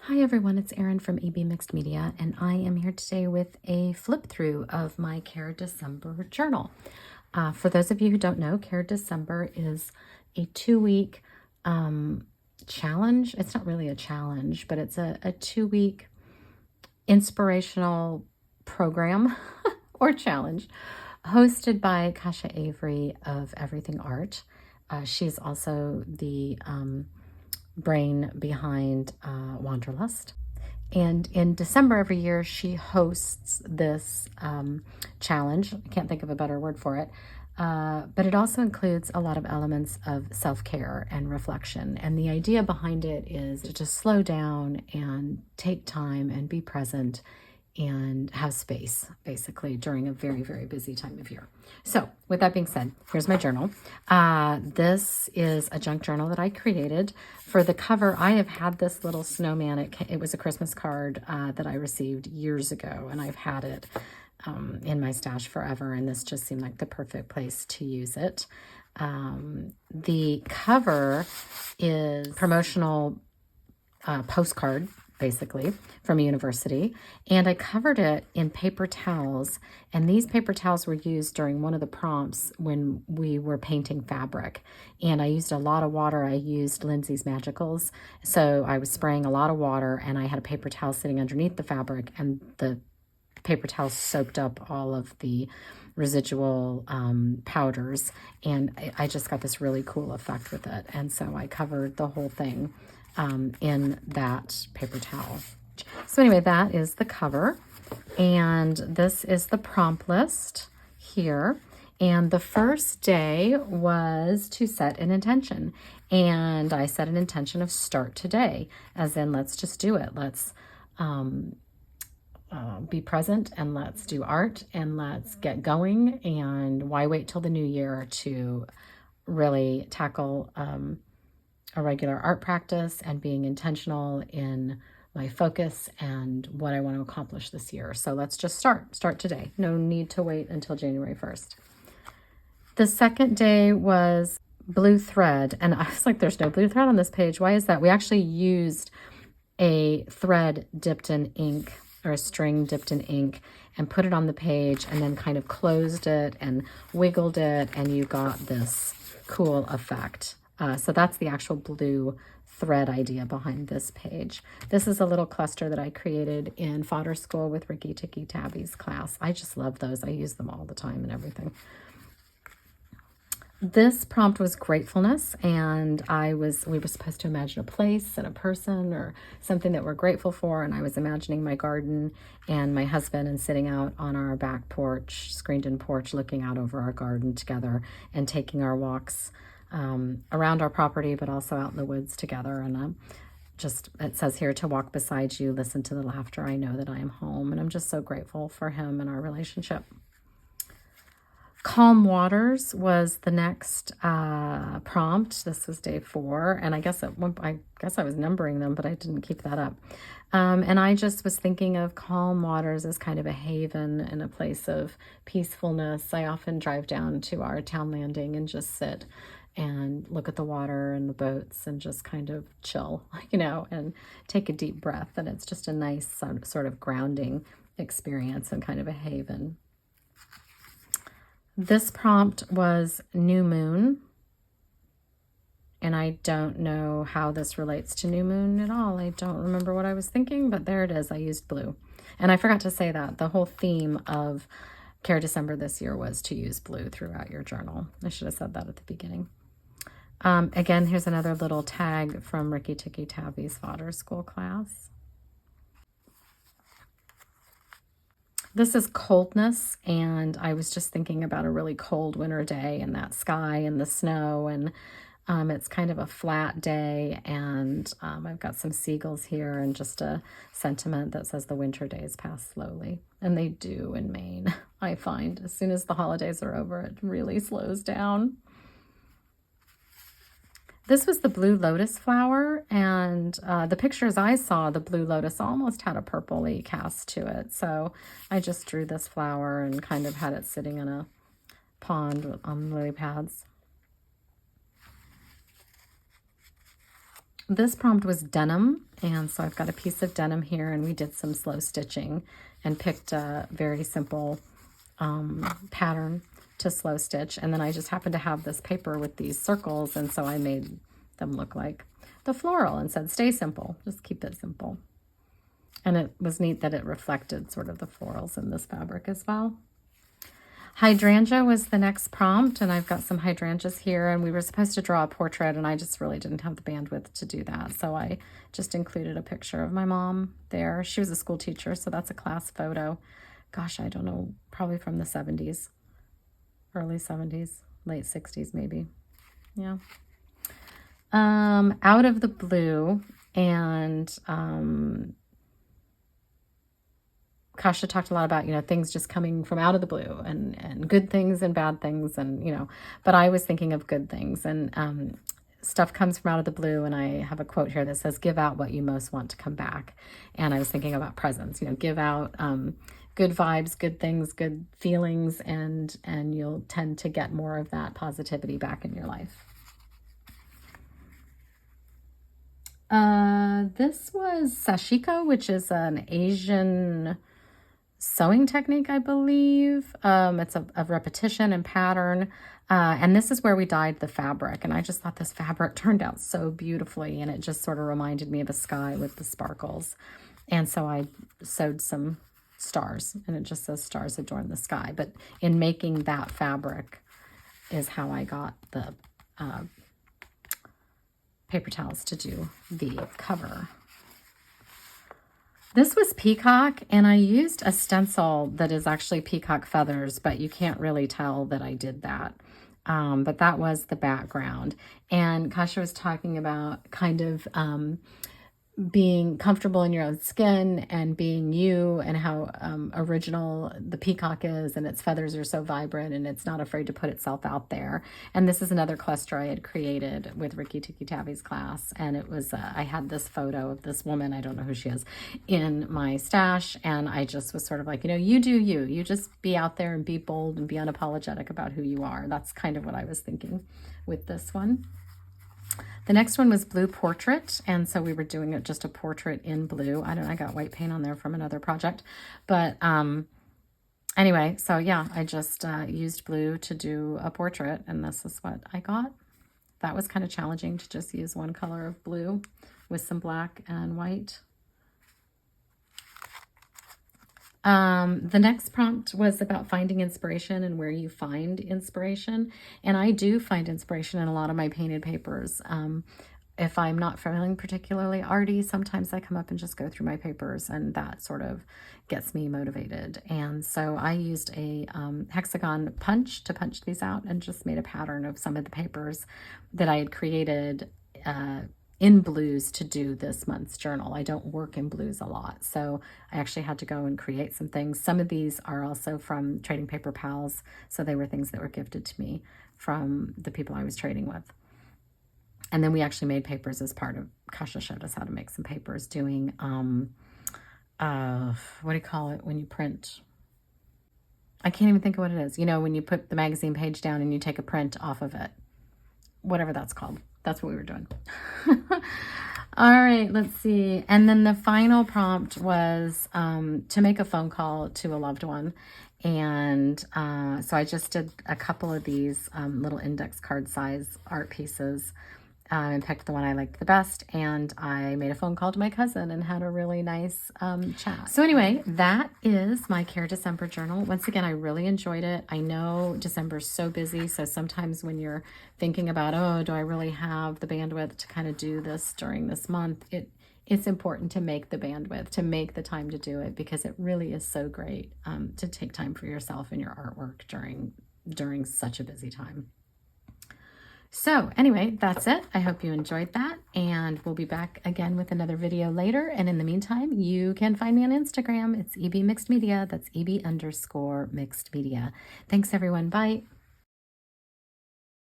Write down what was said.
Hi everyone, it's Erin from EB Mixed Media, and I am here today with a flip through of my Care December journal. For those of you who don't know, Care December is a 2-week challenge. It's not really a challenge, but it's a 2-week inspirational program or challenge hosted by Kasha Avery of Everything Art. She's also the brain behind Wanderlust. And in December every year, she hosts this challenge. I can't think of a better word for it. But it also includes a lot of elements of self-care and reflection. And the idea behind it is to just slow down and take time and be present and have space, basically, during a very, very busy time of year. So with that being said, here's my journal. This is a junk journal that I created. For the cover, I have had this little snowman. It was a Christmas card that I received years ago, and I've had it in my stash forever, and this just seemed like the perfect place to use it. The cover is promotional postcard, basically, from a university, and I covered it in paper towels, and these paper towels were used during one of the prompts when we were painting fabric, and I used a lot of water. I used Lindsay's Magicals, so I was spraying a lot of water, and I had a paper towel sitting underneath the fabric, and the paper towel soaked up all of the residual powders, and I just got this really cool effect with it, and so I covered the whole thing in that paper towel. So anyway, that is the cover, and this is the prompt list here. And the first day was to set an intention, and I set an intention of start today, as in let's just do it. Let's be present, and let's do art, and let's get going, and why wait till the new year to really tackle a regular art practice and being intentional in my focus and what I want to accomplish this year. So let's just start today. No need to wait until January 1st. The second day was blue thread, and I was like, there's no blue thread on this page. Why is that? We actually used a thread dipped in ink, or a string dipped in ink, and put it on the page, and then kind of closed it and wiggled it, and you got this cool effect. So that's the actual blue thread idea behind this page. This is a little cluster that I created in Fodder School with Ricky Tikki Tabby's class. I just love those. I use them all the time and everything. This prompt was gratefulness, and we were supposed to imagine a place and a person or something that we're grateful for, and I was imagining my garden and my husband and sitting out on our back porch, screened-in porch, looking out over our garden together and taking our walks around our property, but also out in the woods together. And it says here, to walk beside you, listen to the laughter, I know that I am home. And I'm just so grateful for him and our relationship. Calm waters was the next prompt. This was day 4, and I guess I was numbering them, but I didn't keep that up. And I just was thinking of calm waters as kind of a haven and a place of peacefulness. I often drive down to our town landing and just sit and look at the water and the boats and just kind of chill, and take a deep breath. And it's just a nice sort of grounding experience and kind of a haven. This prompt was new moon, and I don't know how this relates to new moon at all. I don't remember what I was thinking, but there it is. I used blue. And I forgot to say that the whole theme of Care December this year was to use blue throughout your journal. I should have said that at the beginning. Again, here's another little tag from Ricky Tikki Tabby's Fodder School class. This is coldness, and I was just thinking about a really cold winter day and that sky and the snow, and it's kind of a flat day, and I've got some seagulls here and just a sentiment that says the winter days pass slowly, and they do in Maine. I find as soon as the holidays are over, it really slows down. This was the blue lotus flower, and the pictures I saw, the blue lotus almost had a purpley cast to it. So I just drew this flower and kind of had it sitting in a pond on lily pads. This prompt was denim, and so I've got a piece of denim here, and we did some slow stitching and picked a very simple pattern to slow stitch. And then I just happened to have this paper with these circles, and so I made them look like the floral and said, stay simple, just keep it simple. And it was neat that it reflected sort of the florals in this fabric as well. Hydrangea was the next prompt, and I've got some hydrangeas here, and we were supposed to draw a portrait, and I just really didn't have the bandwidth to do that. So I just included a picture of my mom there. She was a school teacher, so that's a class photo. Gosh, I don't know, probably from the 70s, early 70s, late 60s maybe. Yeah. Out of the blue, and Kasha talked a lot about, things just coming from out of the blue, and good things and bad things, and, but I was thinking of good things, and stuff comes from out of the blue, and I have a quote here that says, give out what you most want to come back. And I was thinking about presents, give out good vibes, good things, good feelings, and you'll tend to get more of that positivity back in your life. This was sashiko, which is an Asian sewing technique, I believe. It's of repetition and pattern. And this is where we dyed the fabric. And I just thought this fabric turned out so beautifully, and it just sort of reminded me of a sky with the sparkles. And so I sewed some stars, and it just says stars adorn the sky. But in making that fabric is how I got the paper towels to do the cover. This was peacock, and I used a stencil that is actually peacock feathers, but you can't really tell that I did that. But that was the background. And Kasha was talking about kind of being comfortable in your own skin and being you, and how original the peacock is, and its feathers are so vibrant, and it's not afraid to put itself out there. And this is another cluster I had created with Ricky Tiki Tavi's class, and it was I had this photo of this woman, I don't know who she is, in my stash, and I just was sort of like, you do you just be out there and be bold and be unapologetic about who you are. That's kind of what I was thinking with this one. The next one was blue portrait, and so we were doing just a portrait in blue. I got white paint on there from another project, but anyway, so yeah, I just used blue to do a portrait, and this is what I got. That was kind of challenging to just use one color of blue with some black and white. The next prompt was about finding inspiration and where you find inspiration. And I do find inspiration in a lot of my painted papers. If I'm not feeling particularly arty, sometimes I come up and just go through my papers, and that sort of gets me motivated. And so I used a hexagon punch to punch these out, and just made a pattern of some of the papers that I had created in blues to do this month's journal. I don't work in blues a lot, so I actually had to go and create some things. Some of these are also from Trading Paper Pals, so they were things that were gifted to me from the people I was trading with. And then we actually made papers as part of, Kasha showed us how to make some papers doing, what do you call it when you print? I can't even think of what it is. When you put the magazine page down and you take a print off of it, whatever that's called. That's what we were doing. All right, let's see. And then the final prompt was to make a phone call to a loved one. And so I just did a couple of these little index card size art pieces, and picked the one I liked the best. And I made a phone call to my cousin and had a really nice chat. So anyway, that is my Care December journal. Once again, I really enjoyed it. I know December's so busy, so sometimes when you're thinking about, oh, do I really have the bandwidth to kind of do this during this month, it's important to make the bandwidth, to make the time to do it, because it really is so great to take time for yourself and your artwork during such a busy time. So anyway, that's it. I hope you enjoyed that, and we'll be back again with another video later. And in the meantime, you can find me on Instagram. It's EB Mixed Media. That's EB_Mixed Media. Thanks everyone. Bye.